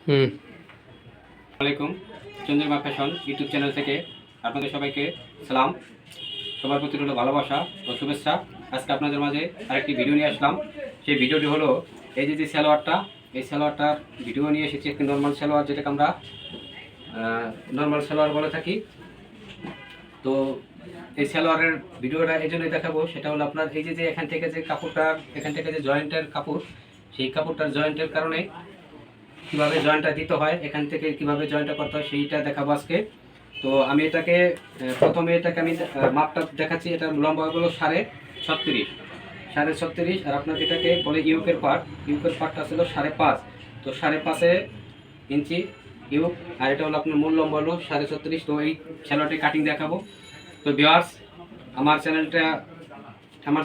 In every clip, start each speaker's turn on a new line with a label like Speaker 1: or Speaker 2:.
Speaker 1: আসসালামাইকুম। Chandrima fashion YouTube channel থেকে আপনাদের সবাইকে সালাম। সবার প্রতি রইল ভালোবাসা ও শুভেচ্ছা। আজকে আপনাদের মাঝে আরেকটি ভিডিও নিয়ে আসলাম। সেই ভিডিওটি হলো এই যে সালোয়ারটা, এই সালোয়ারটার ভিডিও নিয়ে এসেছি। একটি নর্মাল সালোয়ার, যেটাকে আমরা নর্মাল সালোয়ার বলে থাকি। তো এই সালোয়ারের ভিডিওটা এই জন্যই দেখাবো, সেটা হলো আপনার এই যে এখান থেকে যে কাপড়টার, এখান থেকে যে জয়েন্টের কাপড়, সেই কাপড়টার জয়েন্টের কারণে কীভাবে জয়েন্টটা দিতে হয়, এখান থেকে কিভাবে জয়েন্টটা করতে হয় সেইটা দেখাবো আজকে। তো আমি এটাকে প্রথমে এটাকে আমি মাপটা দেখাচ্ছি। এটার লম্বা হলো 36.5, 36.5। আর আপনার এটাকে বলে ইউকের পার্ট। ইউকের পার্টটা ছিল 5.5, তো 5.5 ইঞ্চি ইউক। আর এটা হলো আপনার মূল লম্বা হলো 36.5। তো এই সালোয়ারটি কাটিং দেখাবো। তো ভিউয়ার্স, আমার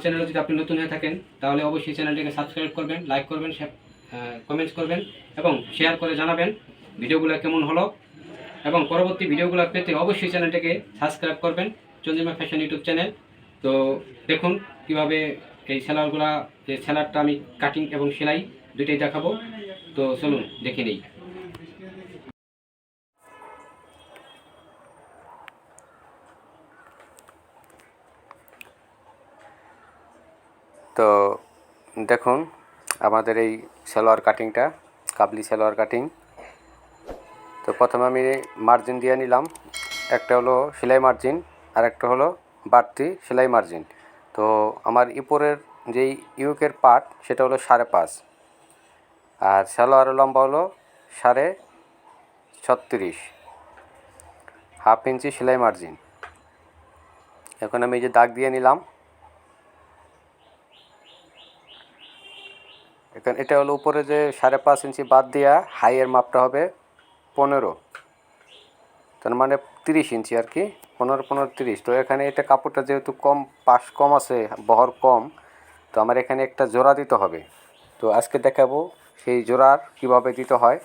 Speaker 1: চ্যানেলে যদি আপনি নতুন হয়ে থাকেন তাহলে অবশ্যই চ্যানেলটিকে সাবস্ক্রাইব করবেন, লাইক করবেন, কমেন্টস করবেন এবং শেয়ার করে জানাবেন ভিডিওগুলো কেমন হলো। এবং পরবর্তী ভিডিওগুলো পেতে অবশ্যই চ্যানেলটিকে সাবস্ক্রাইব করবেন, চন্দ্রিমা ফ্যাশন ইউটিউব চ্যানেল। তো দেখুন কিভাবে এই সেলারগুলা, যে সেলারটা আমি কাটিং এবং সেলাই দুইটাই দেখাবো। তো চলুন দেখে নিই। তো দেখুন আমাদের এই সালোয়ার কাটিংটা, কাবলি সালোয়ার কাটিং। তো প্রথমে আমি মার্জিন দিয়ে নিলাম। একটা হলো সেলাই মার্জিন আর একটা হলো বাড়তি সেলাই মার্জিন। তো আমার উপরের যেই ইউকের পার্ট সেটা হলো 5.5, আর সালোয়ারের লম্বা হলো 36.5, হাফ ইঞ্চি সেলাই মার্জিন। এখন আমি এই যে দাগ দিয়ে নিলাম। এখন এটা হলো উপরে যে 5.5 ইঞ্চি বাদ দিয়া হাইয়ের মাপটা হবে 15, তার মানে 30 ইঞ্চি আর কি, 15-15-30। তো এখানে এটা কাপড়টা যেহেতু পাশ কম আছে, বহর কম, তো আমার এখানে একটা জোড়া দিতে হবে। তো আজকে দেখাবো সেই জোড়ার কিভাবে দিতে হয়,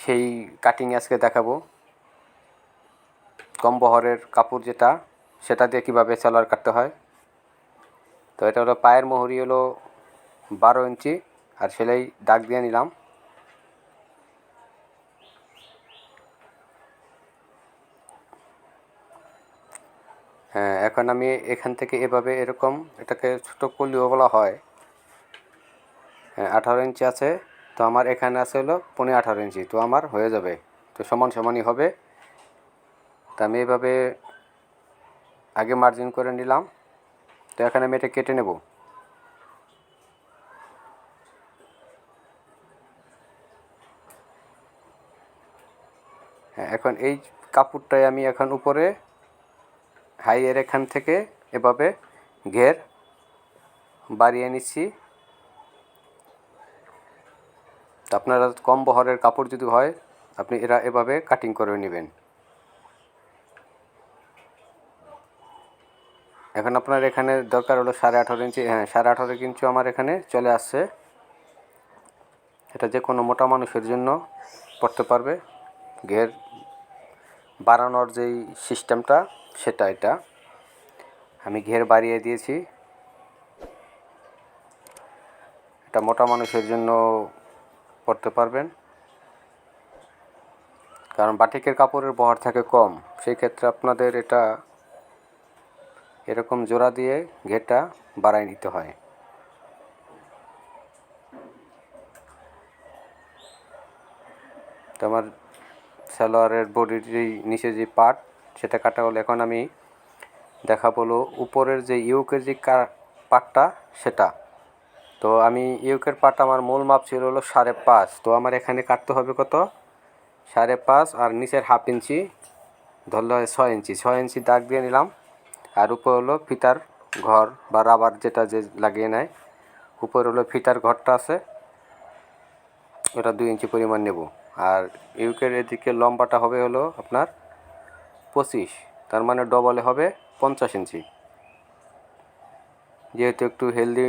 Speaker 1: সেই কাটিং আজকে দেখাবো। কম বহরের কাপড় যেটা, সেটা দিয়ে কিভাবে সালোয়ার কাটতে হয়। তো এটা হলো পায়ের মোহরি হলো 12 ইঞ্চি, আর সেলাই দাগ দিয়ে নিলাম। হ্যাঁ, এখন আমি এখান থেকে এভাবে এরকম, এটাকে ছোটো কলিও বলা হয়। হ্যাঁ, 18 ইঞ্চি আছে। তো আমার এখানে আছে হলো 18.5 ইঞ্চি, তো আমার হয়ে যাবে। তো সমান সমানই হবে। তো আমি এভাবে আগে মার্জিন করে নিলাম। তো এখানে আমি এটা কেটে নেব। হ্যাঁ, এখন এই কাপড়টাই আমি এখন উপরে হাইয়ের এখান থেকে এভাবে ঘের বাড়িয়ে নিচ্ছি। তো আপনারা কম বহরের কাপড় যদি হয়, আপনি এভাবে কাটিং করে নেবেন। এখন আপনার এখানে দরকার হলো 18.5 ইঞ্চি। হ্যাঁ, 18.5 ইঞ্চি আমার এখানে চলে আসছে। এটা যে কোনো মোটা মানুষের জন্য পড়তে পারবে। ঘের বাড়ানোর যেই সিস্টেমটা, সেটা এটা আমি ঘের বাড়িয়ে দিয়েছি। এটা মোটা মানুষের জন্য পড়তে পারবেন, কারণ বাটিকের কাপড়ের বহর থাকে কম। সেই ক্ষেত্রে আপনাদের এটা এরকম জোড়া দিয়ে ঘেরটা বাড়ায় নিতে হয়। তো আমার সালোয়ারের বডির যেই নিচে যে পার্ট, সেটা কাটা হলো। এখন আমি দেখাবো হলো উপরের যে ইউকের যে পার্টটা, সেটা। তো আমি ইউকের পার্ট, আমার মূল মাপ ছিল হলো 5.5। তো আমার এখানে কাটতে হবে কত? 5.5, আর নিচের হাফ ইঞ্চি ধরলে হয় 6 ইঞ্চি। 6 ইঞ্চি দাগ দিয়ে নিলাম। আর উপর হলো ফিতার ঘর বা রাবার, যেটা যে লাগিয়ে নেয়, উপর হলো ফিতার ঘরটা আছে, ওটা 2 ইঞ্চি পরিমাণ নেব। আর ইউকের এদিকে লম্বাটা হবে হলো আপনার 25, তার মানে ডবলে হবে 50 ইঞ্চি। যেহেতু একটু হেলদি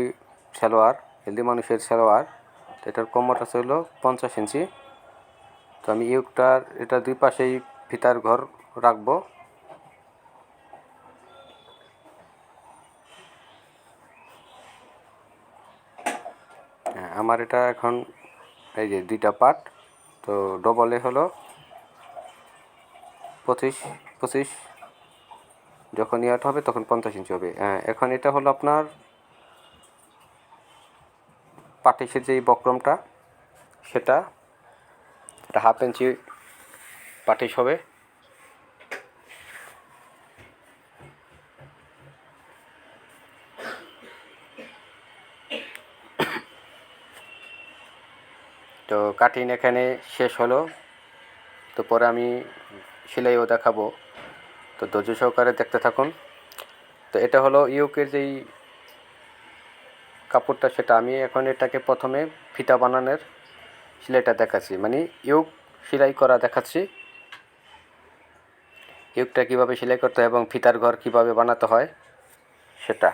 Speaker 1: সালোয়ার, হেলদি মানুষের সালোয়ার, তো এটার কোমর আছে হলো 50 ইঞ্চি। তো আমি ইউকটার এটা দুই পাশেই ফিতার ঘর রাখবো। আমার এটা এখন এই যে 2টা পার্ট, তো ডবলে হলো 25, যখন ইয়াটা হবে তখন 50 ইঞ্চি হবে। এখন এটা হলো আপনার পাটিসের যেই বক্রমটা, সেটা 1/2 ইঞ্চি পাটিস হবে। তো কাটিং এখানে শেষ হলো, তো পরে আমি সেলাইও দেখাবো, তো ধৈর্য সহকারে দেখতে থাকুন। তো এটা হলো ইউকের যেই কাপড়টা, সেটা আমি এখন এটাকে প্রথমে ফিতা বানানোর সেলাইটা দেখাচ্ছি, মানে ইউক সেলাই করা দেখাচ্ছি, ইউকটা কীভাবে সেলাই করতে হয় এবং ফিতার ঘর কীভাবে বানাতে হয় সেটা।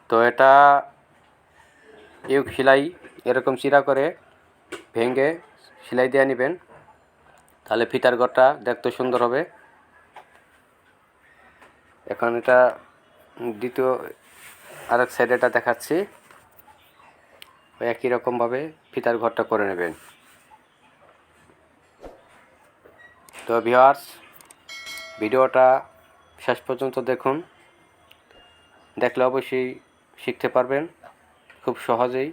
Speaker 1: তো এটা ইউক সেলাই এরকম চিরা করে ভেঙে সেলাই দিয়ে নেবেন, তাহলে ফিতার ঘরটা দেখতে সুন্দর হবে। এখন এটা দ্বিতীয় আরেক সাইডে এটা দেখাচ্ছি, একই রকমভাবে ফিতার ঘরটা করে নেবেন। তো ভিউয়ার্স, ভিডিওটা শেষ পর্যন্ত দেখুন, দেখলে অবশ্যই শিখতে পারবেন খুব সহজেই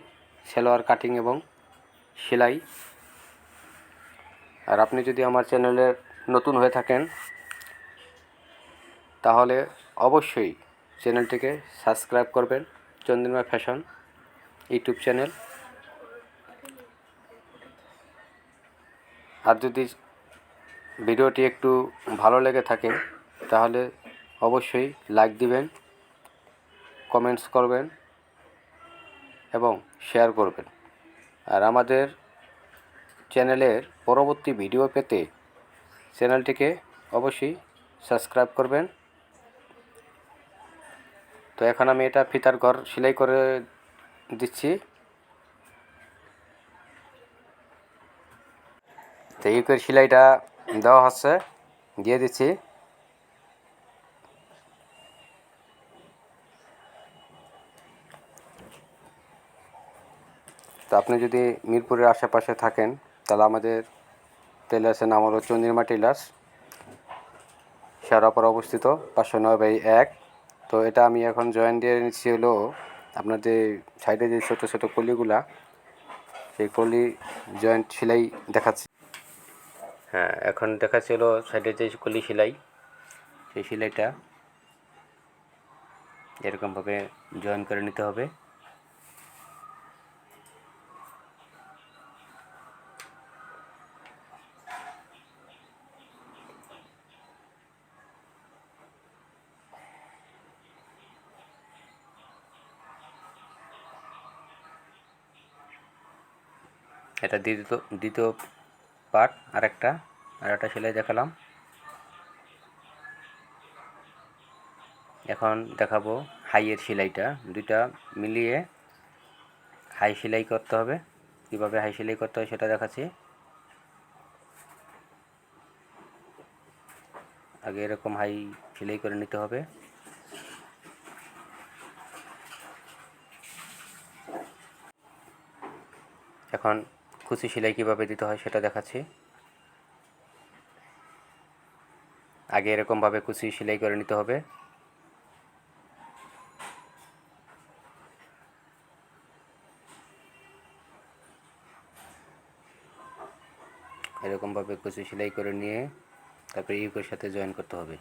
Speaker 1: সালোয়ার কাটিং এবং সেলাই। আর আপনি যদি আমার চ্যানেলের নতুন হয়ে থাকেন, তাহলে অবশ্যই চ্যানেলটিকে সাবস্ক্রাইব করবেন, চন্দ্রিমা ফ্যাশন ইউটিউব চ্যানেল। আর যদি ভিডিওটি একটু ভালো লেগে থাকে, তাহলে অবশ্যই লাইক দিবেন, কমেন্টস করবেন এবং শেয়ার করবেন। আর আমাদের চ্যানেলের পরবর্তী ভিডিও পেতে চ্যানেলটিকে অবশ্যই সাবস্ক্রাইব করবেন। তো এখন আমি এটা ফিতার ঘর সেলাই করে দিচ্ছি। তো এই করে সেলাইটা দেওয়া হচ্ছে, দিয়ে দিচ্ছি। তো আপনি যদি মিরপুরের আশেপাশে থাকেন, তাহলে আমাদের টেলার্সের নাম হলো চন্দ্রিমা টেলার্স, শেরাপাড়া অবস্থিত, 509/1। তো এটা আমি এখন জয়েন দিয়ে নিচ্ছি হলো আপনার যে সাইডে যে ছোটো ছোটো কলিগুলা, সেই কলি জয়েন্ট সেলাই দেখাচ্ছি। হ্যাঁ, এখন দেখাচ্ছি হলো সাইডে যে কলি সেলাই, সেই সেলাইটা এরকমভাবে জয়েন করে নিতে হবে। এটা দ্বিতীয় পার্ট, আরেকটা সেলাই দেখালাম। এখন দেখাবো হাইয়ের সেলাইটা, দুইটা মিলিয়ে হাই সেলাই করতে হবে। কীভাবে হাই সেলাই করতে হয় সেটা দেখাচ্ছি। আগে এরকম হাই সেলাই করে নিতে হবে। এখন কুচি সেলাই কীভাবে দিতে হয় সেটা দেখাচ্ছি। আগে এরকমভাবে কুচি সেলাই করে নিতে হবে। এরকমভাবে কুচি সেলাই করে নিয়ে তারপরে ইউকের সাথে জয়েন করতে হবে।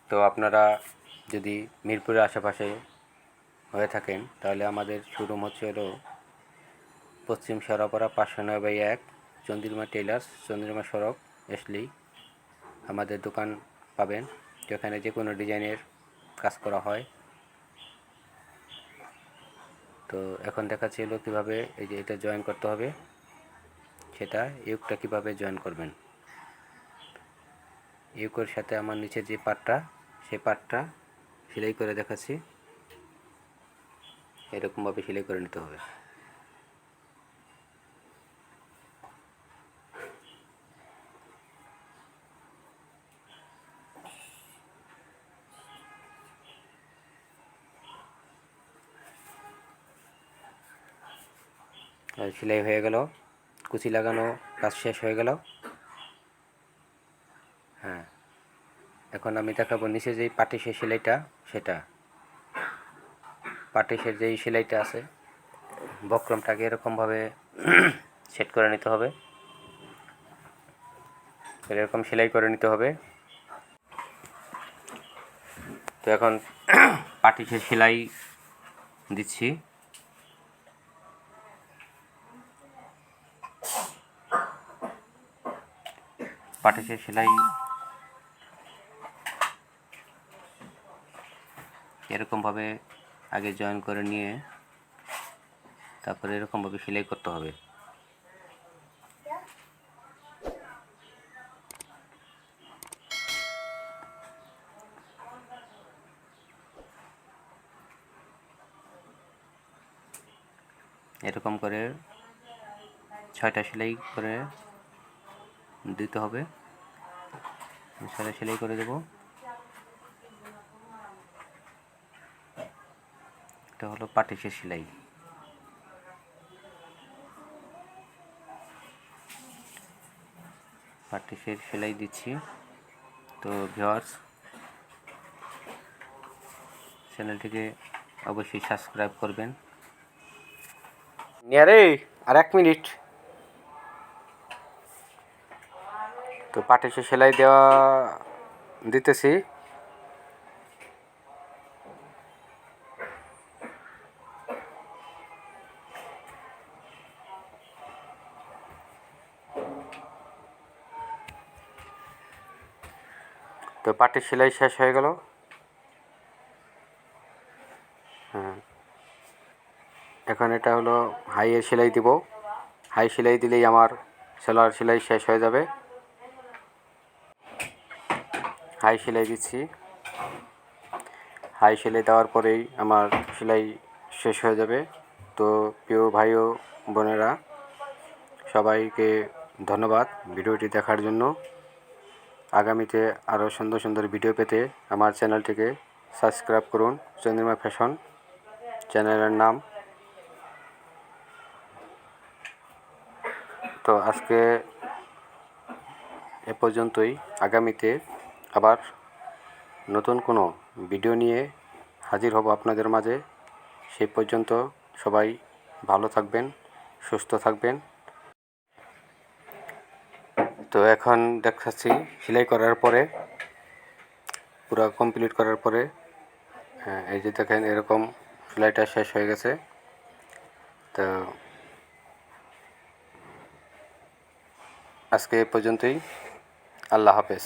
Speaker 1: তো আপনারা যদি মিরপুরের আশেপাশে হয়ে থাকেন, তাহলে আমাদের শোরুম হচ্ছে হলো পশ্চিম শেরাপাড়া 509/1, চন্দ্রিমা টেলার্স, চন্দ্রিমা সড়ক এসলেই আমাদের দোকান পাবেন। এখানে যে কোনো ডিজাইনের কাজ করা হয়। তো এখন দেখাচ্ছি হলো কীভাবে এই যে এটা জয়েন করতে হবে, সেটা ইউকটা কীভাবে জয়েন করবেন। ইউকের সাথে আমার নিচে যে পাটটা, সেই পাটটা সেলাই করে দেখাচ্ছি। এরকমভাবে সেলাই করে নিতে হবে। সেলাই হয়ে গেল, কুচি লাগানো কাজ শেষ হয়ে গেল। হ্যাঁ, এখন আমি দেখাবো নিচে যেই পাটিশের সেলাইটা, সেটা পাটিশের যেই সেলাইটা আছে, বক্রমটাকে এরকমভাবে সেট করে নিতে হবে। এরকম সেলাই করে নিতে হবে। তো এখন পাটিশের সেলাই দিচ্ছি। পাটিশের সেলাই এরকমভাবে আগে জয়েন করে নিয়ে তারপরে এরকমভাবে সেলাই করতে হবে। এরকম করে 6টা সেলাই করে দিতে হবে। 6টা সেলাই করে দেব। এটা হলো পাটিশের সেলাই। পাটিশের সেলাই দিচ্ছি। তো ভিউয়ার্স, চ্যানেলটিকে অবশ্যই সাবস্ক্রাইব করবেন। নিয়ারে আর 1 মিনিট। তো পাটিশের সেলাই দেওয়া দিতেছি। তো পাটির সেলাই শেষ হয়ে গেল। হ্যাঁ, এখন এটা হলো হাইয়ের সেলাই দিব। হাই সেলাই দিলেই আমার সালোয়ার সেলাই শেষ হয়ে যাবে। হাই সেলাই দিচ্ছি। হাই সেলাই দেওয়ার পরেই আমার সেলাই শেষ হয়ে যাবে। তো প্রিয় ভাই ও বোনেরা, সবাইকে ধন্যবাদ ভিডিওটি দেখার জন্য। আগামীতে আরও সুন্দর সুন্দর ভিডিও পেতে আমার চ্যানেলটিকে সাবস্ক্রাইব করুন। চন্দ্রিমা ফ্যাশন চ্যানেলের নাম। তো আজকে এ পর্যন্তই। আগামীতে আবার নতুন কোনো ভিডিও নিয়ে হাজির হব আপনাদের মাঝে। সেই পর্যন্ত সবাই ভালো থাকবেন, সুস্থ থাকবেন। তো এখন দেখাচ্ছি সেলাই করার পরে, পুরো কমপ্লিট করার পরে, এই যে দেখেন এরকম সেলাইটা শেষ হয়ে গেছে। তো আজকে এ পর্যন্তই। আল্লাহ হাফেজ।